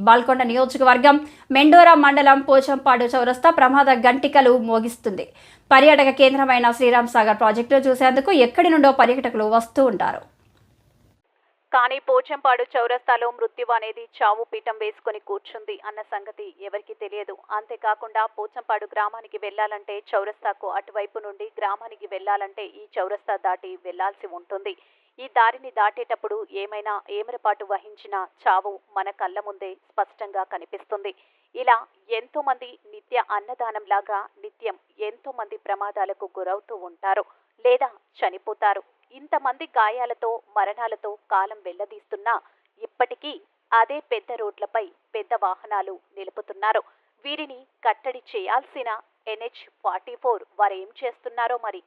బాల్కొండ నియోజకవర్గం మెండోరా మండలం పోచంపాడు చౌరస్తా ప్రమాద గంటికలు మోగిస్తుంది. పర్యాటక కేంద్రమైన శ్రీరామ్ సాగర్ ప్రాజెక్టును చూసేందుకు ఎక్కడి నుండో పర్యాటకులు వస్తూ ఉంటారు. కానీ పోచంపాడు చౌరస్తాలో మృత్యువు అనేది చావు పీఠం వేసుకుని కూర్చుంది అన్న సంగతి ఎవరికీ తెలియదు. అంతేకాకుండా పోచంపాడు గ్రామానికి వెళ్లాలంటే చౌరస్తాకు అటువైపు నుండి గ్రామానికి వెళ్లాలంటే ఈ చౌరస్తా దాటి వెళ్లాల్సి ఉంటుంది. ఈ దారిని దాటేటప్పుడు ఏమైనా ఏమరపాటు వహించిన చావు మన కళ్ళ ముందే స్పష్టంగా కనిపిస్తుంది. ఇలా ఎంతో మంది నిత్య అన్నదానంలాగా నిత్యం ఎంతో మంది ప్రమాదాలకు గురవుతూ ఉంటారు లేదా చనిపోతారు. ఇంతమంది గాయాలతో మరణాలతో కాలం వెళ్లదీస్తున్నా ఇప్పటికీ అదే పెద్ద రోడ్లపై పెద్ద వాహనాలు నిలుపుతున్నారు. వీరిని కట్టడి చేయాల్సిన NH-44 వారేం చేస్తున్నారో మరి.